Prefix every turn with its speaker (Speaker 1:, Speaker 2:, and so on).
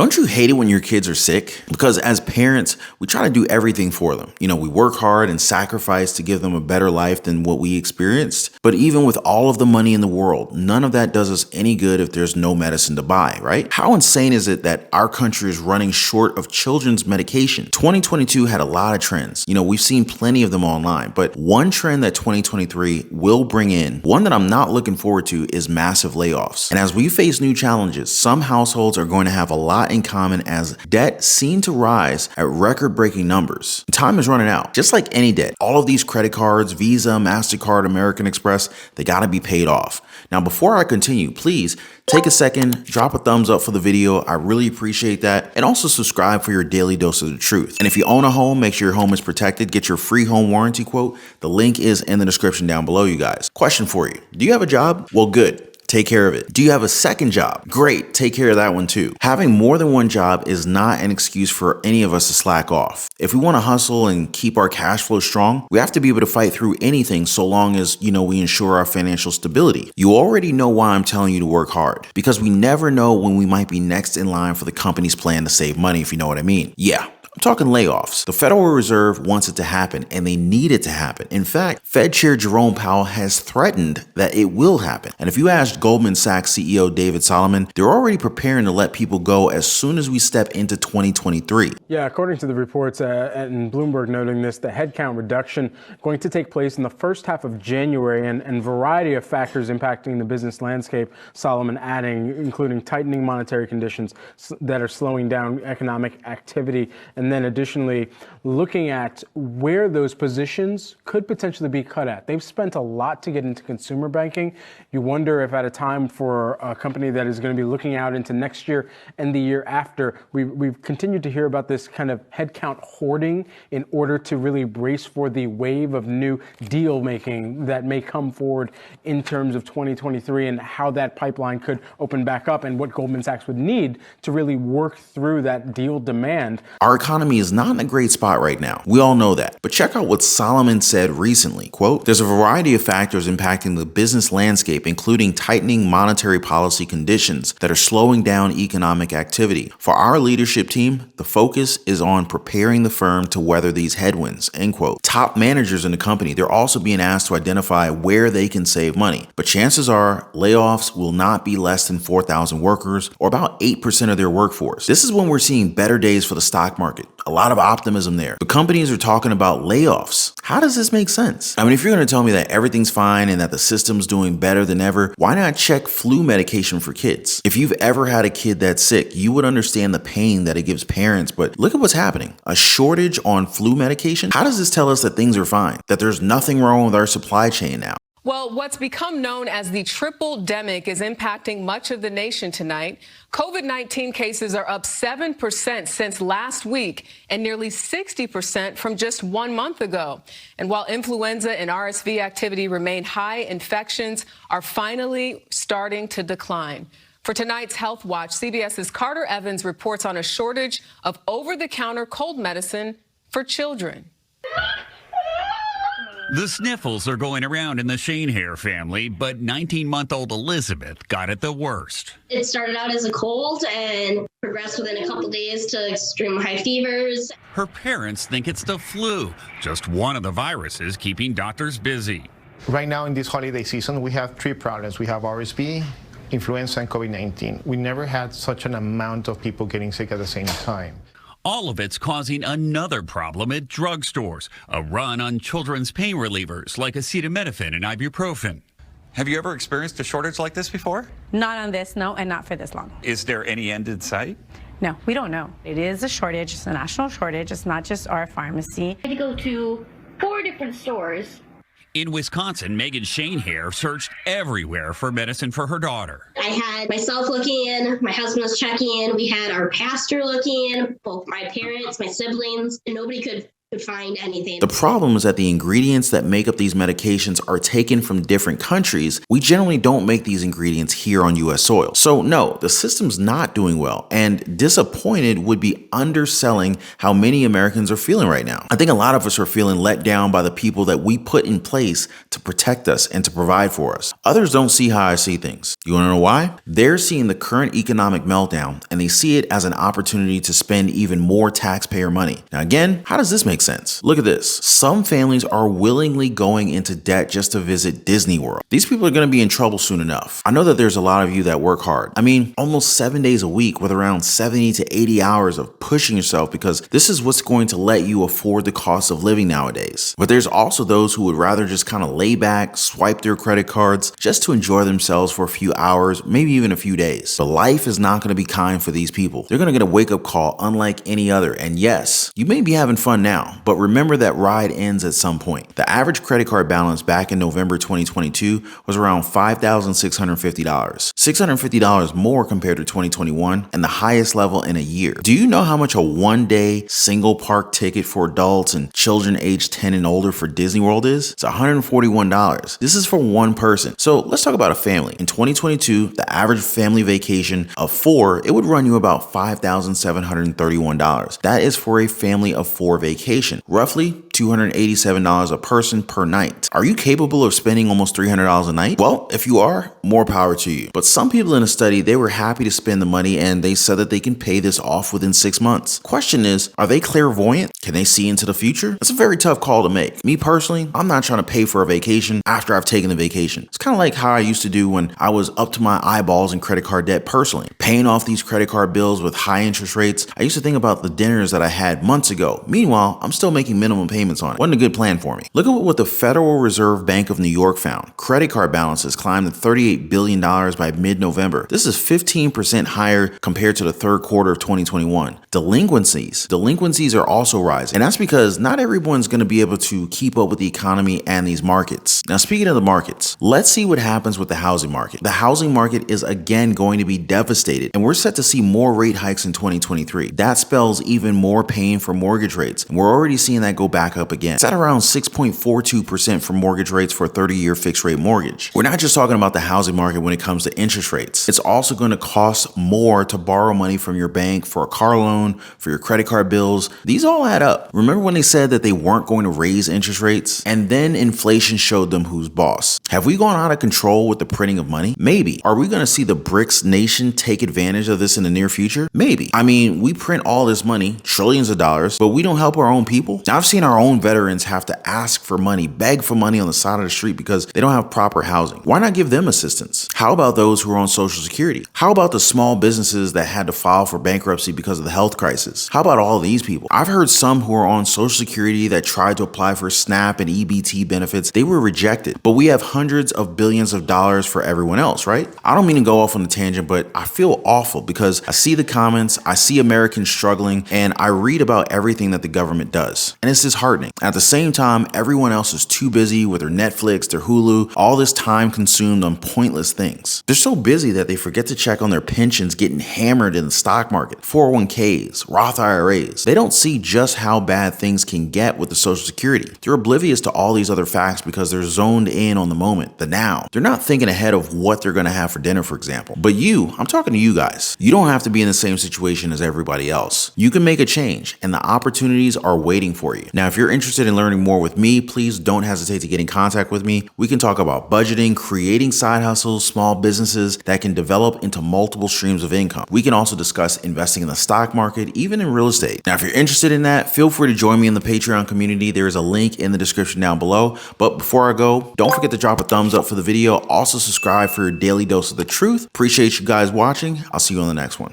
Speaker 1: Don't you hate it when your kids are sick? Because as parents, we try to do everything for them. We work hard and sacrifice to give them a better life than what we experienced. But even with all of the money in the world, none of that does us any good if there's no medicine to buy, right? How insane is it that our country is running short of children's medication? 2022 had a lot of trends. We've seen plenty of them online, but one trend that 2023 will bring in, one that I'm not looking forward to, is massive layoffs. And as we face new challenges, some households are going to have a lot in common as debt seen to rise at record-breaking numbers. Time is running out. Just like any debt, all of these credit cards, Visa, MasterCard, American Express, they gotta be paid off. Now, before I continue, please take a second, drop a thumbs up for the video. I really appreciate that. And also subscribe for your daily dose of the truth. And if you own a home, make sure your home is protected. Get your free home warranty quote. The link is in the description down below, you guys. Question for you. Do you have a job? Well, good. Take care of it. Do you have a second job? Great, take care of that one too. Having more than one job is not an excuse for any of us to slack off. If we want to hustle and keep our cash flow strong, we have to be able to fight through anything so long as, we ensure our financial stability. You already know why I'm telling you to work hard, because we never know when we might be next in line for the company's plan to save money, if you know what I mean. Yeah. I'm talking layoffs. The Federal Reserve wants it to happen, and they need it to happen. In fact, Fed Chair Jerome Powell has threatened that it will happen. And if you asked Goldman Sachs CEO David Solomon, they're already preparing to let people go as soon as we step into 2023.
Speaker 2: Yeah, according to the reports and Bloomberg noting this, the headcount reduction going to take place in the first half of January, and variety of factors impacting the business landscape, Solomon adding, including tightening monetary conditions that are slowing down economic activity. And then additionally, looking at where those positions could potentially be cut at. They've spent a lot to get into consumer banking. You wonder if at a time for a company that is going to be looking out into next year and the year after, we've continued to hear about this kind of headcount hoarding in order to really brace for the wave of new deal making that may come forward in terms of 2023 and how that pipeline could open back up and what Goldman Sachs would need to really work through that deal demand.
Speaker 1: Our economy is not in a great spot right now. We all know that. But check out what Solomon said recently. Quote, "There's a variety of factors impacting the business landscape, including tightening monetary policy conditions that are slowing down economic activity. For our leadership team, the focus is on preparing the firm to weather these headwinds." End quote. Top managers in the company, they're also being asked to identify where they can save money. But chances are layoffs will not be less than 4,000 workers, or about 8% of their workforce. This is when we're seeing better days for the stock market. A lot of optimism there. But companies are talking about layoffs. How does this make sense? I mean, if you're going to tell me that everything's fine and that the system's doing better than ever, why not check flu medication for kids? If you've ever had a kid that's sick, you would understand the pain that it gives parents. But look at what's happening. A shortage on flu medication? How does this tell us that things are fine? That there's nothing wrong with our supply chain now?
Speaker 3: Well, what's become known as the triple-demic is impacting much of the nation tonight. COVID-19 cases are up 7% since last week and nearly 60% from just 1 month ago. And while influenza and RSV activity remain high, infections are finally starting to decline. For tonight's Health Watch, CBS's Carter Evans reports on a shortage of over-the-counter cold medicine for children.
Speaker 4: The sniffles are going around in the Shanehair family, but 19-month-old Elizabeth got it the worst.
Speaker 5: It started out as a cold and progressed within a couple days to extreme high fevers.
Speaker 4: Her parents think it's the flu, just one of the viruses keeping doctors busy.
Speaker 6: Right now in this holiday season, we have 3 problems. We have RSV, influenza, and COVID-19. We never had such an amount of people getting sick at the same time.
Speaker 4: All of it's causing another problem at drugstores, a run on children's pain relievers like acetaminophen and ibuprofen.
Speaker 7: Have you ever experienced a shortage like this before?
Speaker 8: Not on this, no, and not for this long.
Speaker 7: Is there any end in sight?
Speaker 8: No, we don't know. It is a shortage. It's a national shortage. It's not just our pharmacy.
Speaker 9: I had to go to 4 different stores.
Speaker 4: In Wisconsin, Megan Shanehair searched everywhere for medicine for her daughter.
Speaker 5: I had myself looking in, my husband was checking in, we had our pastor looking in, both my parents, my siblings, and nobody could could find anything.
Speaker 1: The problem is that the ingredients that make up these medications are taken from different countries. We generally don't make these ingredients here on US soil. So no, the system's not doing well, and disappointed would be underselling how many Americans are feeling right now. I think a lot of us are feeling let down by the people that we put in place to protect us and to provide for us. Others don't see how I see things. You wanna know why? They're seeing the current economic meltdown and they see it as an opportunity to spend even more taxpayer money. Now again, how does this make sense? Look at this. Some families are willingly going into debt just to visit Disney World. These people are going to be in trouble soon enough. I know that there's a lot of you that work hard. I mean, almost 7 days a week with around 70 to 80 hours of pushing yourself because this is what's going to let you afford the cost of living nowadays. But there's also those who would rather just kind of lay back, swipe their credit cards just to enjoy themselves for a few hours, maybe even a few days. But life is not going to be kind for these people. They're going to get a wake-up call unlike any other. And yes, you may be having fun now, but remember that ride ends at some point. The average credit card balance back in November 2022 was around $5,650. $650 more compared to 2021 and the highest level in a year. Do you know how much a one-day single park ticket for adults and children aged 10 and older for Disney World is? It's $141. This is for one person. So let's talk about a family. In 2022, the average family vacation of 4, it would run you about $5,731. That is for a family of 4 vacation, roughly $287 a person per night. Are you capable of spending almost $300 a night? Well, if you are, more power to you. But some people in a study, they were happy to spend the money and they said that they can pay this off within 6 months. Question is, are they clairvoyant? Can they see into the future? That's a very tough call to make. Me personally, I'm not trying to pay for a vacation after I've taken the vacation. It's kind of like how I used to do when I was up to my eyeballs in credit card debt personally. Paying off these credit card bills with high interest rates, I used to think about the dinners that I had months ago. Meanwhile, I'm still making minimum payments on it. Wasn't a good plan for me. Look at what the Federal Reserve Bank of New York found. Credit card balances climbed to $38 billion by mid-November. This is 15% higher compared to the third quarter of 2021. Delinquencies are also rising. And that's because not everyone's going to be able to keep up with the economy and these markets. Now, speaking of the markets, let's see what happens with the housing market. The housing market is again going to be devastated, and we're set to see more rate hikes in 2023. That spells even more pain for mortgage rates, and we're already seeing that go back up again. It's at around 6.42% for mortgage rates for a 30-year fixed rate mortgage. We're not just talking about the housing market when it comes to interest rates. It's also going to cost more to borrow money from your bank for a car loan, for your credit card bills. These all add up. Remember when they said that they weren't going to raise interest rates? And then inflation showed them who's boss. Have we gone out of control with the printing of money? Maybe. Are we going to see the BRICS nation take advantage of this in the near future? Maybe. I mean, we print all this money, trillions of dollars, but we don't help our own people. Now, I've seen our own veterans have to ask for money, beg for money on the side of the street because they don't have proper housing. Why not give them assistance? How about those who are on Social Security? How about the small businesses that had to file for bankruptcy because of the health crisis? How about all these people? I've heard some who are on Social Security that tried to apply for SNAP and EBT benefits. They were rejected, but we have hundreds of billions of dollars for everyone else, right? I don't mean to go off on a tangent, but I feel awful because I see the comments, I see Americans struggling, and I read about everything that the government does. And it's disheartening. At the same time, everyone else is too busy with their Netflix, their Hulu, all this time consumed on pointless things. They're so busy that they forget to check on their pensions getting hammered in the stock market, 401ks, Roth IRAs. They don't see just how bad things can get with the Social Security. They're oblivious to all these other facts because they're zoned in on the moment, the now. They're not thinking ahead of what they're going to have for dinner, for example. But I'm talking to you guys. You don't have to be in the same situation as everybody else. You can make a change, and the opportunities are waiting for you. Now, if you're interested in learning more with me, please don't hesitate to get in contact with me. We can talk about budgeting, creating side hustles, small businesses that can develop into multiple streams of income. We can also discuss investing in the stock market, even in real estate. Now, if you're interested in that, feel free to join me in the Patreon community. There is a link in the description down below. But before I go, don't forget to drop a thumbs up for the video. Also subscribe for your daily dose of the truth. Appreciate you guys watching. I'll see you on the next one.